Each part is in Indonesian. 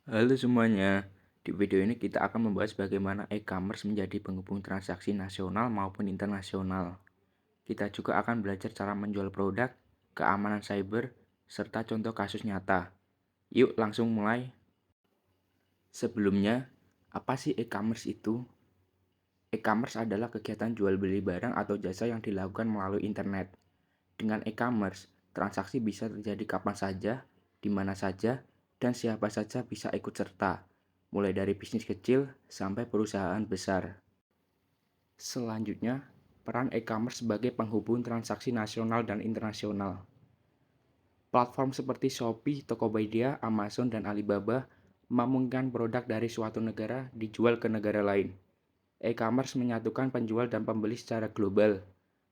Halo semuanya, di video ini kita akan membahas bagaimana e-commerce menjadi penghubung transaksi nasional maupun internasional. Kita juga akan belajar cara menjual produk, keamanan cyber, serta contoh kasus nyata. Yuk langsung mulai. Sebelumnya, apa sih e-commerce itu? E-commerce adalah kegiatan jual beli barang atau jasa yang dilakukan melalui internet. Dengan e-commerce, transaksi bisa terjadi kapan saja, di mana saja, dan siapa saja bisa ikut serta, mulai dari bisnis kecil sampai perusahaan besar. Selanjutnya, peran e-commerce sebagai penghubung transaksi nasional dan internasional. Platform seperti Shopee, Tokopedia, Amazon, dan Alibaba memungkinkan produk dari suatu negara dijual ke negara lain. E-commerce menyatukan penjual dan pembeli secara global,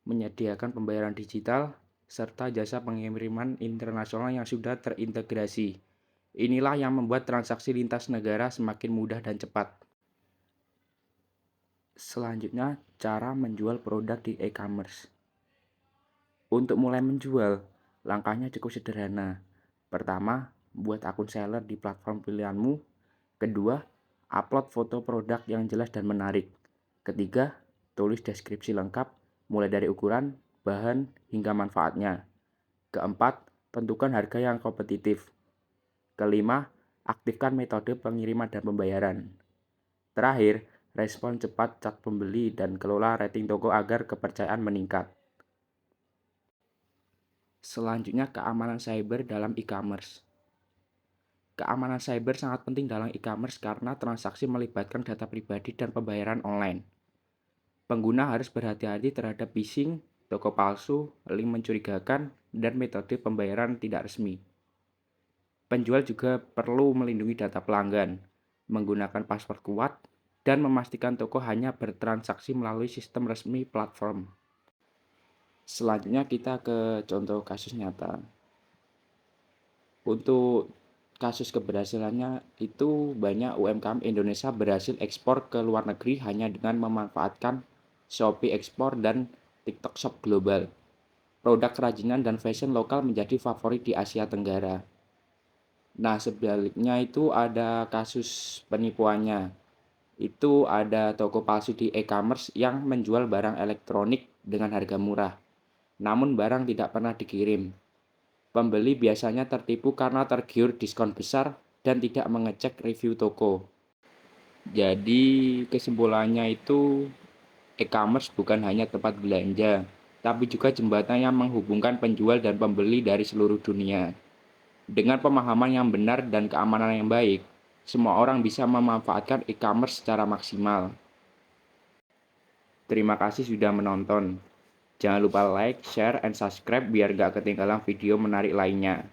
menyediakan pembayaran digital, serta jasa pengiriman internasional yang sudah terintegrasi. Inilah yang membuat transaksi lintas negara semakin mudah dan cepat. Selanjutnya, cara menjual produk di e-commerce. Untuk mulai menjual, langkahnya cukup sederhana. Pertama, buat akun seller di platform pilihanmu. Kedua, upload foto produk yang jelas dan menarik. Ketiga, tulis deskripsi lengkap, mulai dari ukuran, bahan, hingga manfaatnya. Keempat, tentukan harga yang kompetitif. Kelima, aktifkan metode pengiriman dan pembayaran. Terakhir, respon cepat cat pembeli dan kelola rating toko agar kepercayaan meningkat. Selanjutnya, keamanan cyber dalam e-commerce. Keamanan cyber sangat penting dalam e-commerce karena transaksi melibatkan data pribadi dan pembayaran online. Pengguna harus berhati-hati terhadap phishing, toko palsu, link mencurigakan, dan metode pembayaran tidak resmi. Penjual juga perlu melindungi data pelanggan, menggunakan password kuat, dan memastikan toko hanya bertransaksi melalui sistem resmi platform. Selanjutnya kita ke contoh kasus nyata. Untuk kasus keberhasilannya itu banyak UMKM Indonesia berhasil ekspor ke luar negeri hanya dengan memanfaatkan Shopee Ekspor dan TikTok Shop Global. Produk kerajinan dan fashion lokal menjadi favorit di Asia Tenggara. Nah, sebaliknya itu ada kasus penipuannya. Itu ada toko palsu di e-commerce yang menjual barang elektronik dengan harga murah. Namun barang tidak pernah dikirim. Pembeli biasanya tertipu karena tergiur diskon besar dan tidak mengecek review toko. Jadi kesimpulannya itu e-commerce bukan hanya tempat belanja, tapi juga jembatan yang menghubungkan penjual dan pembeli dari seluruh dunia. Dengan pemahaman yang benar dan keamanan yang baik, semua orang bisa memanfaatkan e-commerce secara maksimal. Terima kasih sudah menonton. Jangan lupa like, share, and subscribe biar gak ketinggalan video menarik lainnya.